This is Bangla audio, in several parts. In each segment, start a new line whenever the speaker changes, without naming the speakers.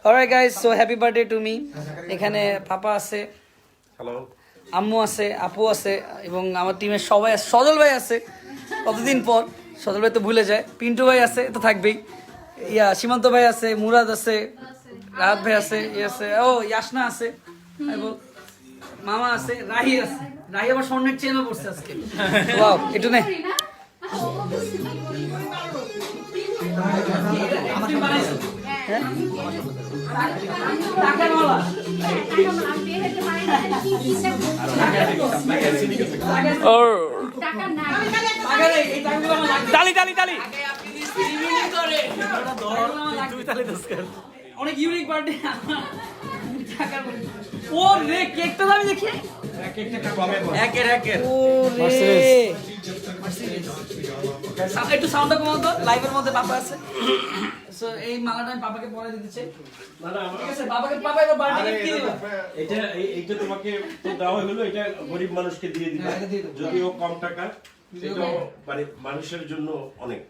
Alright guys, so happy birthday to me. এখানে পাপা আছে,
হ্যালো,
আম্মু আছে, আপু আছে এবং আমার টিমের সবাই আছে। সজল ভাই আছে কতদিন পর, সজল ভাই তো ভুলে যায়। পিন্টু ভাই আছে, তো থাকবেই। সীমান্ত ভাই আছে, মুরাদ আছে, রাহাত ভাই আছে, আছে, ও ইয়াসনা আছে এবং মামা আছে, রাহি আছে। রাহি আবার স্বর্ণের চেনও পড়ছে আজকে। ওয়াও, একটু নে। অনেক ইউনিক বার্থডে। ও রে, কেকটা দামি দেখি। একটু সাউন্ডটা কমাও তো, লাইভের মধ্যে পাপা আছে। সো এই মালাটা আমি পাপাকে পরে দিতে চাই। ঠিক আছে, পাপা এবার বার্থডে গিফট কি দিবা?
এইটা তোমাকে তো দেওয়া হলো, এটা গরিব মানুষকে দিয়ে দিবে। যদিও কম টাকা, এটা মানে মানুষের জন্য অনেক।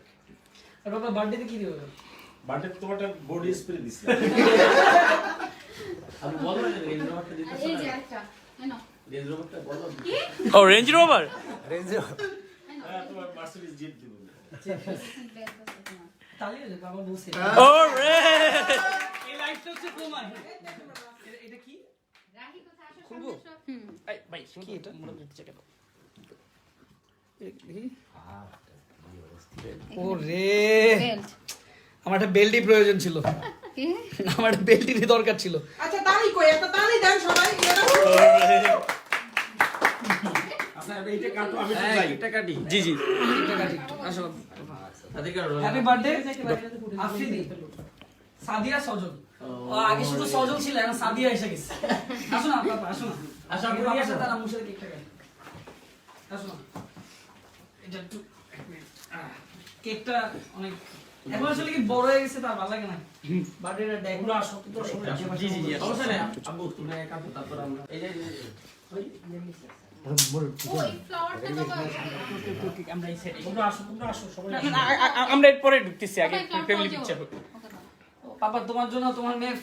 আর বাবা বার্থডেতে কি দিবা?
বার্থডে তোমারটা বডি স্প্রে দিছি। আমি বলো না রেঞ্জ রোভারটা দিতে। এই যে একটা নাও, রেঞ্জ রোভারটা বলো।
ও রেঞ্জ রোভার,
হ্যাঁ, তোমার মার্সিডিজ জিপ দিব।
তালি আছে বাবা বলছে।
ও রে,
এই লাইটটা হচ্ছে তোমার। এটা কি?
রাহি কোথায় আসো?
খুলবো?
এই ভাই
কি এটা? মোড়া দিতে চাই কেন? ও রে, আমার একটা বেল্টই প্রয়োজন ছিল। আমার একটা বেল্টেরই দরকার ছিল।
আচ্ছা তালি কই, একটা তালি দেন সবাই।
আচ্ছা, এইটা কাটো, আমি তো যাই।
এটা কাটি। জি জি,
এটা কাটি একটু। আসো।
অধিকার
হ্যাপি বার্থডে আফ্রিদি, সাদিয়া, সজল। ও আগে শুধু সজল ছিল, এখন সাদিয়া এসে গেছে। আসো না পাপা, আসো না। আসো, আমি বাবার সাথে আর আম্মুর সাথে কেকটা কাটি। আসো না। এটা একটু কেকটা অনেক এখন আসলে কি বড় হয়ে গেছে, তার ভালো লাগে না। বার্থডেটা ডেকোরা আসো তো সবাই আসে।
জি জি জি,
সমস্যা নেই।
আব্বু তুমি কাটো, তারপর আমরা এই যে
ওই ফ্লাওয়ারটা বাবা
আমরা এই সাইডে
তোমরা আসো সবাই। আমরা এরপরে ঢুকতেছি, আগে ফ্যামিলি পিকচার হোক।
পাপা তোমার জন্য তোমার মেয়ে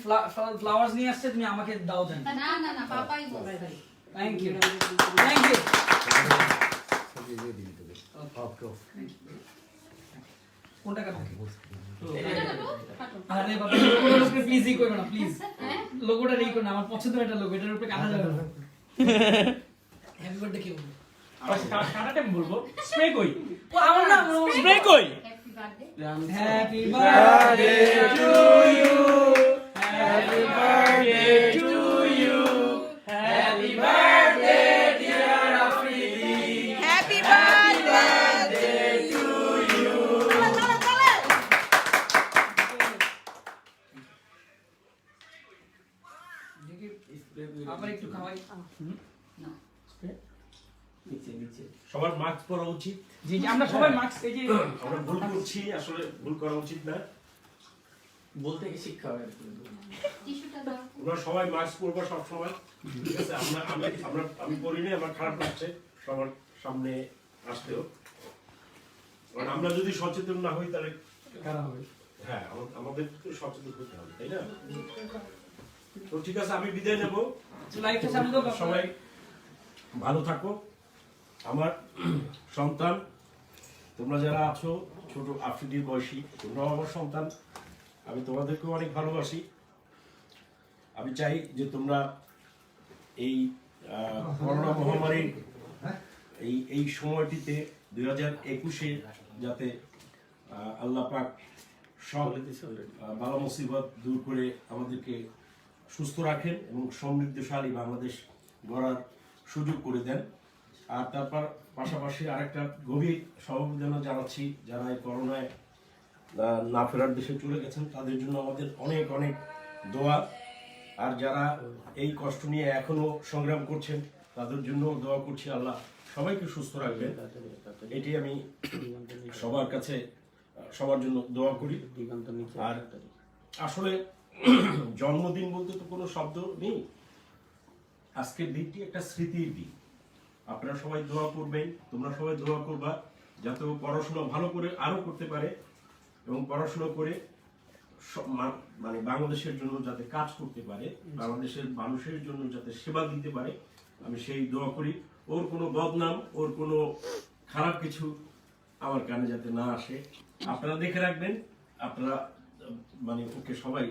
ফ্লাওয়ার্স নিয়ে আসছে, তুমি আমাকে দাও দেন।
না না না পাপাই বলছে।
Thank you, thank you. কোনটা কাটো? আরে বাবা, লোগোটার উপরে প্লিজই করবে না, প্লিজ। লোগোটা রেই করো না, আমার পছন্দের একটা লোগো, এটার উপরে কাটা যাবে না। হ্যাপি বার্থডে কি বলবো?
কাটাটা আমি বলবো, স্প্রে কই?
ও আমার না,
স্প্রে কই?
Happy birthday.
Happy birthday to you, happy birthday to you, happy birthday dear Afridi, happy birthday to you. আবার একটু খাওয়াই।
সবার মাস্ক পরা উচিত।
জি জি, আমরা সবাই মাস্ক, এই যে
আমরা ভুল করছি, আসলে ভুল করা উচিত না।
বলতে কি শিক্ষা হয়?
টিস্যুটা দাও।
আমরা সবাই মাস্ক পরবো সব সময়, ঠিক আছে? আমি পরিনি, আমার খারাপ লাগছে সবার সামনে আসতেও। কারণ আমরা যদি সচেতন না হই তাহলে
কারা হবে?
হ্যাঁ, আমাদের তো সচেতন হতে হবে, তাই না? তো ঠিক আছে, আমি বিদায় নেব।
লাইফে সামনে তো
সবাই ভালো থাকো। আমার সন্তান, তোমরা যারা আছো ছোট আফ্রিদির বয়সী, তোমরাও আমার সন্তান। আমি তোমাদেরকেও অনেক ভালোবাসি। আমি চাই যে তোমরা এই করোনা মহামারীর এই সময়টিতে 2021-এ যাতে আল্লাহ পাক সব বালা মুসিবত দূর করে আমাদেরকে সুস্থ রাখেন এবং সমৃদ্ধশালী বাংলাদেশ গড়ার সুযোগ করে দেন। আর তারপর পাশাপাশি আরেকটা গভীর সমবেদনা জানাচ্ছি যারা এই করোনায় না ফেরার দেশে চলে গেছেন, তাদের জন্য আমাদের অনেক অনেক দোয়া। আর যারা এই কষ্ট নিয়ে এখনো সংগ্রাম করছেন, তাদের জন্য দোয়া করছি আল্লাহ সবাইকে সুস্থ রাখবেন। এটি আমি সবার কাছে সবার জন্য দোয়া করি। আর আসলে জন্মদিন বলতে তো কোনো শব্দ নেই, আজকের দিনটি একটা স্মৃতির দিন। আপনারা সবাই দোয়া করবেন, তোমরা সবাই দোয়া করবা যাতে ও পড়াশোনা ভালো করে আরো করতে পারে এবং পড়াশোনা করে মানে বাংলাদেশের জন্য যাতে কাজ করতে পারে, বাংলাদেশের মানুষের জন্য যাতে সেবা দিতে পারে, আমি সেই দোয়া করি। ওর কোনো বদনাম, ওর কোনো খারাপ কিছু আমার কানে যাতে না আসে, আপনারা দেখে রাখবেন। আপনারা মানে ওকে সবাই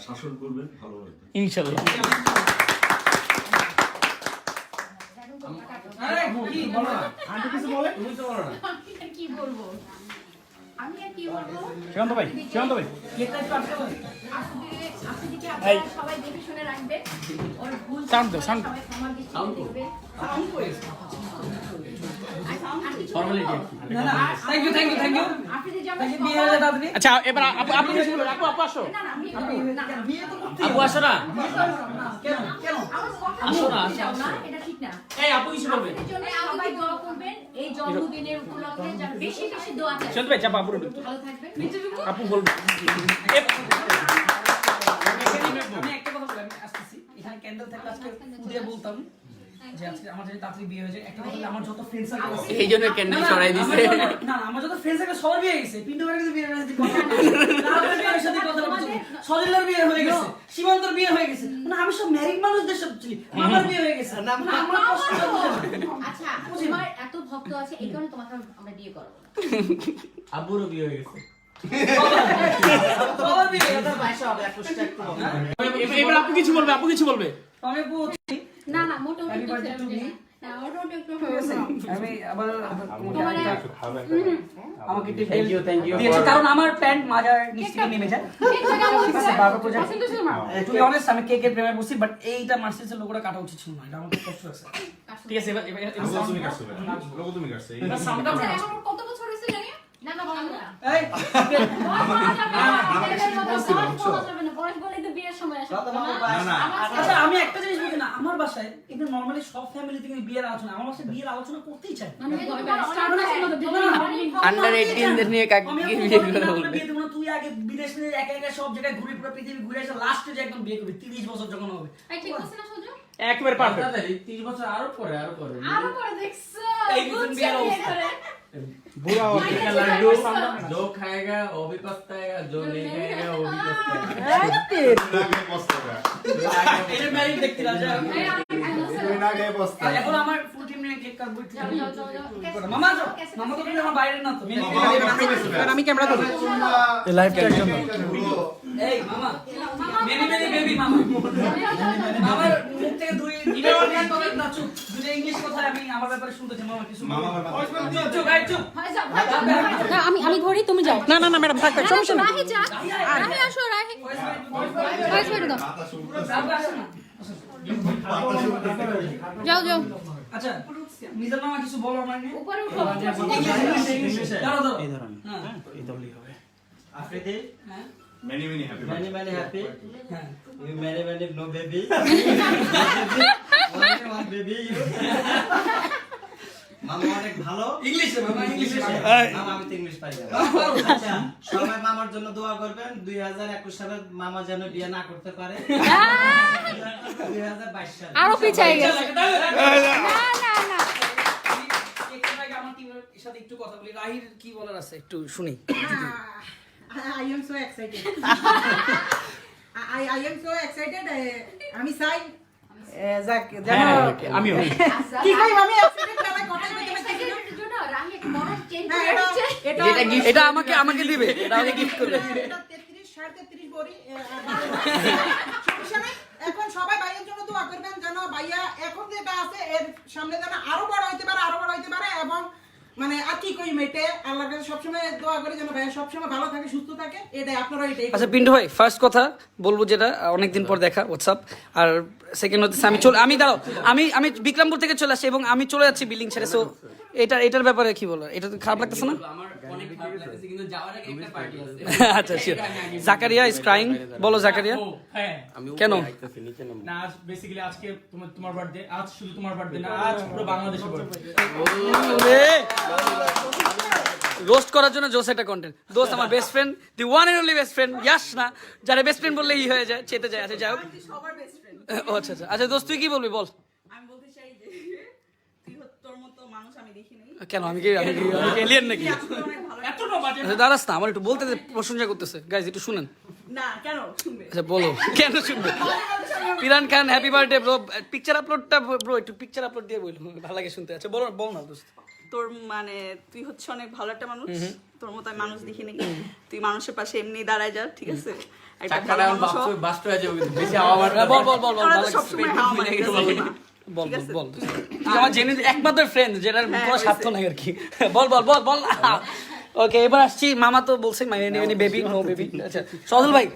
শাসন করবেন ভালোভাবে।
ইনশাআল্লাহ।
আরে কি বলো না,
আন্টি কিছু বলে?
তুমি তো বলো না।
আমি আর কি বলবো? আমি আর কি বলবো?
সীমান্ত ভাই
কেকটা একটু আটকে দাও।
আফ্রিদিকে আপনারা সবাই দেখে শুনে রাখবেন। ওর ভুল
Sound দাও, sound।
সবাই ক্ষমার দৃষ্টিতে দেখবেন।
সাউন্ড করেছে।
ফর্মালিটি
না না, থ্যাংক ইউ
আফ্রিদি যেমন
থ্যাংক ইউ। বিয়ে হয়ে যাবে তাড়াতাড়ি।
আচ্ছা এবার আপু কিছু বলুন। আপু আসো।
না না বিয়ে না
বিয়ে তো করতে
আপু আসো না।
কেন কেন
আমার কথা
আসো না,
বলতে যাও না, এটা ঠিক না।
এই আপু কিছু বলবে।
আপনাদের জন্য সবাই দোয়া করবেন এই জন্মদিনের উপলক্ষে, যেন বেশি বেশি দোয়া চাই।
সীমান্ত ভাই চাপা আপুর।
ভালো থাকবেন।
আপু বলবে।
আমি একটা কথা বলি, আমি আসতেছি। এখানে ক্যান্ডেল থাকলে আজকে ফুদিয়ে বলতাম যে আজকে আমার যদি তাড়াতাড়ি বিয়ে হয়ে যায়। একটা কথা বলি, আমার যত ফ্রেন্ড সার্কেল আছে
এই জন্য ক্যান্ডেল সরাই দিছে।
না আমার যত ফ্রেন্ড সার্কেল সবার বিয়ে হয়ে গেছে। পিন্টু ভাইয়ের কিন্তু বিয়ে হয়ে গেছে। রাহুলের বিয়ের সাথে কথা বলছি। সজলের বিয়ে হয়ে গেছে, সীমান্তর বিয়ে হয়ে গেছে। মানে আমি সব ম্যারিড মানুষদের সব চিনি। আমার বিয়ে হয়ে গেছে। মানে আমার কষ্ট হচ্ছে।
আচ্ছা তোমার এত ভক্ত আছে এই কারণে তোমাকে আমরা বিয়ে করব না।
আব্বুরও বিয়ে হয়ে গেছে।
সবার বিয়ে হয়ে গেছে।
এবার আপু কিছু বলবে।
আমি বলছি
না না মোটেও
Happy
একটু
birthday to me.
না মোটেও একটু
আমি আবার
তোমার
আমাকে টিপ
Thank you, thank you
দিয়েছে,
for-
কারণ আমার প্যান্ট মাজার নিচ থেকে নেমে যায়। ঠিক আছে, বারবার করে যায়। টু বি অনেস্ট, আমি কেকের প্রেমে পড়ছি, বাট এইটা মার্সিডিজের লোগোটা কাটা উচিত ছিল না। এটা আমার খুব কষ্ট লাগছে।
ঠিক আছে এবার
তুমি কাটছো লোগো তুমি কাটছো
এটা সাউন্ডটা
আচ্ছা,
ভালো।
এখন কত বছর হয়েছে জানি? না না বলো না।
এই
বয়স বলে তো বিয়ের সময় আসে।
না
আচ্ছা, আমি একটা জিনিস বলি না, আমার বাসায় কিন্তু নরমালি সব ফ্যামিলি থেকে বিয়ের আলোচনা, আমার বাসায় বিয়ের আলোচনা করতেই চায়।
আন্ডার 18 দের নিয়ে কাকে
আমি
বিয়ে করে
বলবো
বলবে।
বিয়ে দেবো না, তুই আগে বিদেশ নিয়ে একা একা সব জায়গায় ঘুরে পুরো পৃথিবী ঘুরে এসে লাস্টে যে একদম বিয়ে করবি 30 বছর যখন হবে।
এই ঠিক আছে না সোজা?
একবারে পারফেক্ট।
30 বছর আরো পরে
আরো পরে দেখছো।
এই নতুন বিয়ের অবস্থা।
বুড়া হবে।
जो खाएगा वो भी पछताएगा जो नहीं खाएगा वो भी पछताएगा
এটা ম্যারিড দেখতে না যায়।
এই আমি
আর এখন আমার ফুল টিম নিয়ে কেক কাটবো একটু।
যাও।
মামা যাও, মামা তো তুমি আমার বাইরে না তো।
আমি ক্যামেরা ধরি।
এই লাইভটার জন্য।
এই মামা, মেনি মেনি বেবি মামা। আমার মুখ থেকে দুই দুটো ইংলিশ কথা আমি আমার ব্যাপারে শুনতেছি। মামা কিছু চুপ চুপ গাই চুপ।
হয় যাও। না আমি ধরি তুমি যাও।
না ম্যাডাম থাক সমস্যা নেই।
রাহি যা। রাহি আসো রাহি। ভয়েস বের দাও। যাও যাও।
আচ্ছা নিজের মামা কিছু বলো আমার নিয়ে।
উপরে উঠো।
ইংলিশে দাঁড়াও দাঁড়াও।
এই ধরুন।
হ্যাঁ
এই দলই হবে।
আফ্রিদি
হ্যাঁ
many happy
many many happy
হ্যাঁ
you many no baby one baby you মামা অনেক ভালো
ইংলিশে মামা ইংলিশে।
মামা আমি তো ইংলিশ পারি না আচ্ছা সবাই মামার জন্য দোয়া করবেন 2021 সালে মামা যেন বিয়ে না করতে পারে 2022 সালে
আরো পিছাই গেছে। না না
আমার টিমের সাথে একটু কথা বলি। রাহির কি বলার আছে একটু শুনি।
I am so excited. I am so excited. আমি চাই যাক জানো
আমিও।
কি কই আমি অ্যাক্সিডেন্ট খেলায় কথা বলতে পারছি না।
এর জন্য রাহি এক বড় চেঞ্জ
হ্যাঁ,
করে দিচ্ছে।
এটা আমাকে দিবে। এটা আমাকে গিফট করবে।
এটা 33 33.5 বড়ি সমস্যা নাই। এখন সবাই ভাইয়ের জন্য দোয়া করবেন যেন ভাইয়া এখন যেটা আছে এর সামনে যেন আরো বড় হইতে পারে এবং মানে আর কি কই মেটে আল্লাহর কাছে সবসময় দোয়া করি যেন ভাইয়া সবসময় ভালো থাকে সুস্থ থাকে। এটাই আপনারা এটাই
আচ্ছা পিন্টু ভাই, ফার্স্ট কথা বলবো যেটা অনেকদিন পর দেখা হোয়াটসঅ্যাপ, আর সেকেন্ড হচ্ছে আমি দাঁড়াও আমি বিক্রমপুর থেকে চলে আসছি এবং আমি চলে যাচ্ছি বিল্ডিং ছেড়ে। সো এটার ব্যাপারে কি বলো? এটা তো খারাপ লাগতেছে না?
আমার অনেক খারাপ লাগছে কিন্তু যাওয়ার আগে একটা পার্টি আছে
আচ্ছা শিওর। Zakaria is crying. বলো জাকারিয়া
হ্যাঁ।
কেন?
না আজ বেসিক্যালি আজকে তোমার বার্থডে। আজ শুধু তোমার বার্থডে না, আজ পুরো বাংলাদেশের বার্থডে।
রোস্ট করার জন্য জোস একটা কন্টেন্ট। দোস্ত আমার best friend, the one and only best friend Yash না, যারা বেস্ট ফ্রেন্ড বললে ই হয়ে যায়, চেতে যায়। আচ্ছা যাই হোক।
সবার বেস্ট ফ্রেন্ড।
ও আচ্ছা আচ্ছা দোস্ত তুই কি বলবি বল।
আমি বলতে চাই যে তুই তোর মতো মানুষ আমি
কেন আমি কি এলিয়েন নাকি?
এতটা বাজে
আচ্ছা দাঁড়াস না, আমার একটু বলতে দে, প্রশংসা করতেছে। গাইজ একটু শুনেন।
না কেন শুনবে
আচ্ছা বলো কেন শুনবে? Piran Khan happy birthday bro. Picture আপলোডটা ব্রো একটু পিকচার আপলোড দিয়ে বলো, ভালো লাগে শুনতে। আচ্ছা বল বল না দোস্ত।
তোর মানে তুই হচ্ছে অনেক ভালো একটা মানুষ, তোর মতো আমি মানুষ দেখি নাকি। তুই মানুষের পাশে এমনি দাঁড়ায় যা, ঠিক আছে? একটা ভালো মানুষ হ।
বল বল বল বল
তোরা
ভালো
তো
লাগছে।
সবসময় হাওয়া মারতেছিস না।
বল বল বল তুই আমার জেনে একমাত্র ফ্রেন্ড যেটার কোনো স্বার্থ নাই আর কি। বল বল বল বল। ওকে এবার আসছি। মামা তো বলছে মাইনি বেবি নো বেবি। আচ্ছা সজল ভাই,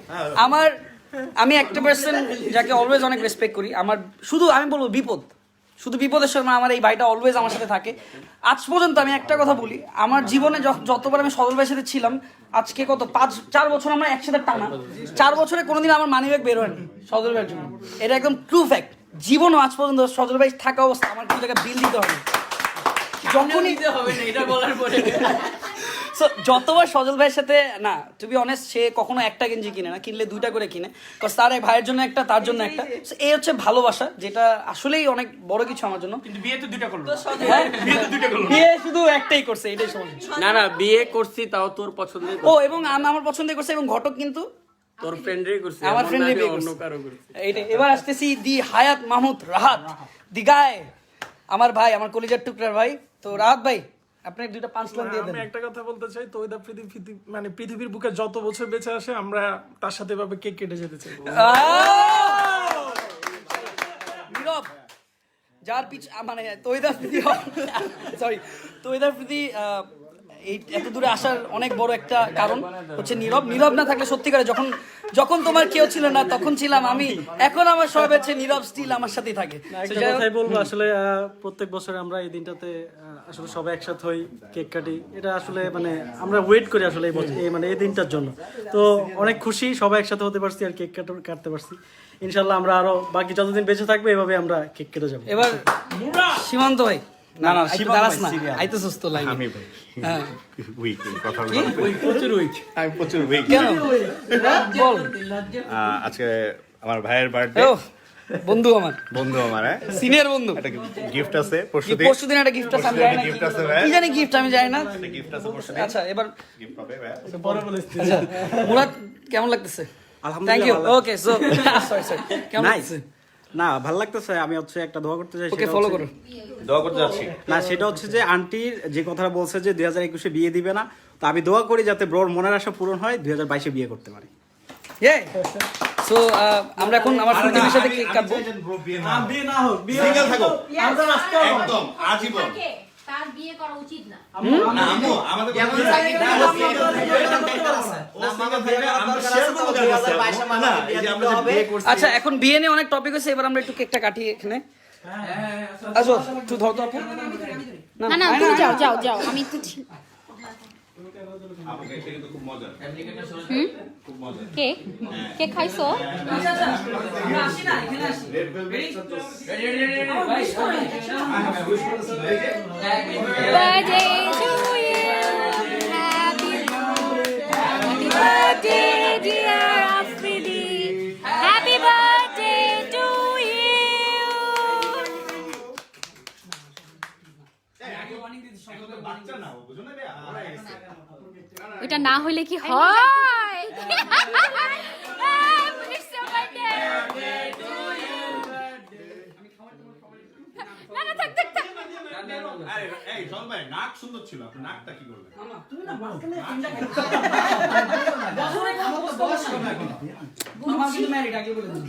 আমি একটা পার্সন যাকে অলওয়েজ অনেক রেসপেক্ট করি, আমার শুধু আমি বলবো বিপদ, শুধু বিপদের সময় আমার এই ভাইটা অলওয়েজ আমার সাথে থাকে। আজ পর্যন্ত আমি একটা কথা বলি, আমার জীবনে যতবার আমি সজল ভাইয়ের সাথে ছিলাম, আজকে কত 4 বছর আমরা একসাথে টানা, 4 বছরে কোনোদিন আমার মানি ব্যাগ বের হয়নি সজল ভাইয়ের জন্য। এটা একদম ট্রু ফ্যাক্ট। জীবনও আজ পর্যন্ত সজল ভাই থাকা অবস্থা আমার কোনো জায়গায় বিল দিতে হয়নি। যখনই
হবে না এটা বলার পরে
সো যতবার সজল ভাইয়ের সাথে না, টু বি অনেস্ট, সে কখনো একটা গেঞ্জি কিনে না, কিনলে 2টা করে কিনে, কজ তার এক ভাইয়ের জন্য একটা, তার জন্য একটা। So, এই হচ্ছে ভালোবাসা, যেটা আসলেই অনেক বড় কিছু আমার জন্য।
কিন্তু বিয়ে তো দুইটা করলো।
হ্যাঁ? বিয়ে শুধু একটাই করছে, এটাই সমস্যা।
না বিয়ে করছি তাও তোর পছন্দের,
ও এবং আমার পছন্দ করছে, এবং ঘটক কিন্তু
তোর ফ্রেন্ডেরই করছি,
আমার ফ্রেন্ডই বিয়ে
অন্য
করছে।
কারো করছি।
এইটা এবার আসতেছি দি হায়াত মাহমুদ রাহাত দি গায়, আমার ভাই, আমার কলিজার টুকরার ভাই। তো রাহাত ভাই আপনি 2টা পাঁচলান দিয়ে দেন।
আমি একটা কথা বলতে চাই, তৈদা মানে পৃথিবীর বুকে যত বছর বেঁচে আসে আমরা তার সাথে ভাবে কেক কেটে যেতে চাই।
নীরব যার মানে তৈদার প্রতি এই এত দূরে আসার অনেক বড় একটা কারণ হচ্ছে নীরব না থাকলে সত্যিকারে যখন তোমার কেউ ছিল না তখন ছিলাম আমি, এখন আমার সব হচ্ছে নীরব স্টিল আমার সাথেই থাকে।
একটা কথাই বলবো, আসলে প্রত্যেক বছর আমরা এই দিনটাতে আসলে সবাই একসাথে হই, কেক কাটি। এটা আসলে মানে আমরা ওয়েট করি আসলে এই দিনটার জন্য। তো অনেক খুশি সবাই একসাথে হতে পারছি আর কেক কাটতে পারছি। ইনশাল্লাহ আমরা আরো বাকি যতদিন বেঁচে থাকবে এভাবে আমরা কেক কেটে যাবো।
এবার সীমান্ত ভাই,
না
দাঁড়াস না, আইতে সুস্থ লাগে।
আমি ভাই
হ্যাঁ
উইক কথা
প্রচুর উইক।
আমি প্রচুর উইক।
কেন বল।
আজকে আমার ভাইয়ের বার্থডে,
বন্ধু আমার
সিনিয়র
বন্ধু,
একটা গিফট আছে
পরশুদিন একটা গিফট আছে, আমি জানি না
গিফট আছে ভাই,
কি জানি গিফট আমি জানি না,
একটা গিফট আছে পরশুদিন।
আচ্ছা এবার
গিফট পাবে ভাই।
আচ্ছা মুরাদ কেমন লাগতেছে? Thank you. Okay so sorry কেমন লাগছে?
না ভালো লাগতেছে। আমি হচ্ছে একটা দোয়া করতে চাই,
ওকে ফলো করো।
দোয়া করতে যাচ্ছি।
না সেটা হচ্ছে যে আন্টির যে কথাটা বলছে যে 2021-এ বিয়ে দিবে না, তো আমি দোয়া করি যাতে ব্রোর মনের আশা পূরণ হয়, 2022-এ বিয়ে করতে পারে।
সো আমরা এখন আমার ফ্রেন্ডের সাথে কেক কাটবো।
বিয়ে না হোক, বিয়ে
সিঙ্গেল থাকো
আমরা রাস্তা
একদম আজীবন।
থাকে, তার বিয়ে করা উচিত না।
না আম্মু আমাদের
যেমন
কোনো
সাকিব খান
না,
সিঙ্গেল থাকবে,
ও সিঙ্গেল থাকবে, আমরা শেয়ার করব কার কাছে।
2022 এ
না এই যে আমরা যে বিয়ে করছি,
আচ্ছা এখন বিয়ে নিয়ে অনেক টপিক হয়েছে, এবার আমরা একটু কেকটা কাটি এখানে। আসো একটু ধর তো আপু।
না না তুমি যাও আমি একটু
আমাকে এটা কিন্তু খুব মজা, খুব মজা।
কে খাইছো?
আচ্ছা আমরা আসি না, এখানে আসি। Ready
Birthday to you. Happy birthday dear Afridi. Happy birthday to you.
বাচ্চা না ও, বুঝো না রে, আমরা এসে
ওটা না হইলে কি হয়? It's your birthday. না না থাক
আরে এই শোন ভাই, নাক সুন্দর ছিল, আপনি নাকটা কি করলেন?
তুমি না মাঝখানে তিনটা কেন? বছরে মামা কিন্তু ম্যারিড, আগে বলে দিন।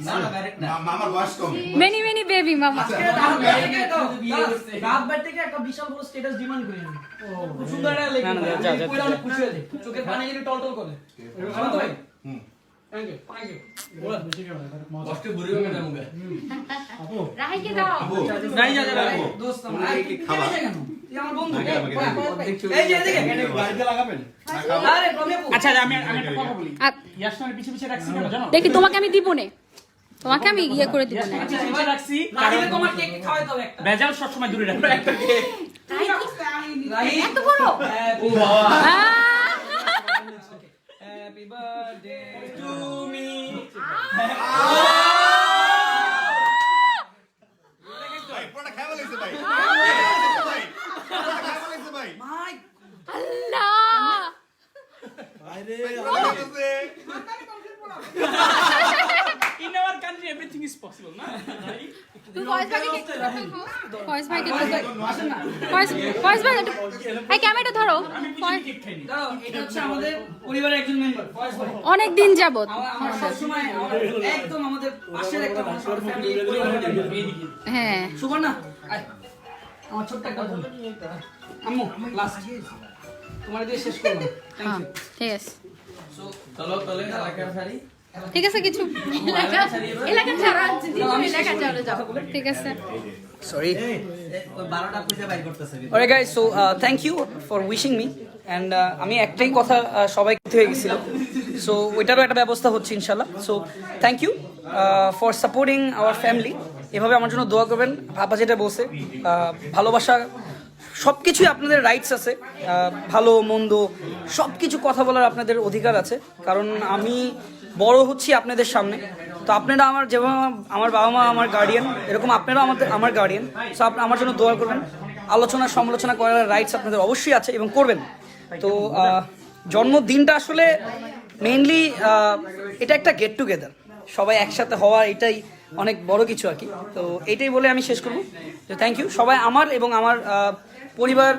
মামার বয়স কম।
many baby mama.
রাত বাইরে থেকে একটা বিশাল বড় স্ট্যাটাস ডিমান্ড করি আমি। খুব সুন্দর একটা লেখা। যা পুরো অনেক খুশি হয়ে যায়, চোখের পানি যেন টলটল করে। শান্ত ভাই থ্যাংক ইউ বলা বেশি কেন কষ্টে বুড়ি হয়ে গেল মুখে।
রাহিকে দাও।
নাই যা দোস্ত আমরা কি খাওয়া কেন? তুই আমার বন্ধু। এই যে এদিকে গাড়িতে লাগাবেন। আরে প্রমেপু।
আচ্ছা আমি একটা কথা বলি, ইয়াসমিনের পিছে রাখছি কেন জানো?
দেখি তোমাকে আমি দিব না, তোমাকে আমি ইয়ে করে দিব না।
পিছে রাখছি
কারণ তোমার কেক খাওয়াইতে হবে একটা।
বেজাল সব সময় দূরে রাখবে একটা কেক।
এত বড়
হ্যাপি বার্থডে টু মি।
ভাই পুরোটা খেয়ে বলেছে ভাই।
এভরিথিং ইজ পসিবল না ভাই
তুই ফয়েজ ভাইকে ফয়েজ ভাইকে ফয়েজ ভাই এই ক্যামেরাটা ধরো
দাঁড়াও, এটা হচ্ছে আমাদের পরিবারের একজন মেম্বার ফয়েজ ভাই।
অনেক দিন যাবত
আমার সবসময় একদম আমাদের পাশের একটা মানুষ, আমাদের family পরিবারের member।
হ্যাঁ
সুবর্ণা আয়, আমার ছোট্ট একটা বোন। আম্মু লাস্ট তোমার দিয়ে শেষ করলাম।
হ্যাঁ ঠিক আছে
চলো তলে এলাকার সারি
ঠিক আছে কিছু এলাকা ছাড়া এলাকা চলে যাও ঠিক আছে
সরি
ওই 12টা পয়সা বাই করতেছে
Alright guys, so thank you for wishing me and আমি একটাই কথা সবাই হয়ে গেছিল, সো ওইটারও একটা ব্যবস্থা হচ্ছে ইনশাল্লাহ। So thank you for supporting our family. এভাবে আমার জন্য দোয়া করবেন। আপা যেটা বলছে ভালোবাসা সব কিছুই আপনাদের রাইটস আছে, ভালো মন্দ সব কিছু কথা বলার আপনাদের অধিকার আছে, কারণ আমি বড় হচ্ছি আপনাদের সামনে। তো আপনারা আমার যেভাবে আমার বাবা মা আমার গার্ডিয়ান, এরকম আপনারাও আমার গার্ডিয়ান। সো আমার জন্য দোয়া করবেন। আলোচনা সমালোচনা করার রাইটস আপনাদের অবশ্যই আছে এবং করবেন। তো জন্মদিনটা আসলে মেইনলি এটা একটা গেট টুগেদার, সবাই একসাথে হওয়া, এটাই অনেক বড় কিছু আর কি। তো এইটাই বলে আমি শেষ করবো। তো থ্যাংক ইউ সবাই আমার এবং আমার পরিবার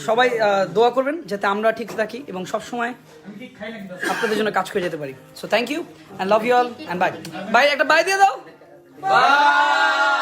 সবাই দোয়া করবেন যাতে আমরা ঠিক থাকি এবং সবসময় আপনাদের জন্য কাজ করে যেতে পারি। So thank you and love you all and bye. Bye একটা বাই দিয়ে দাও। বাই।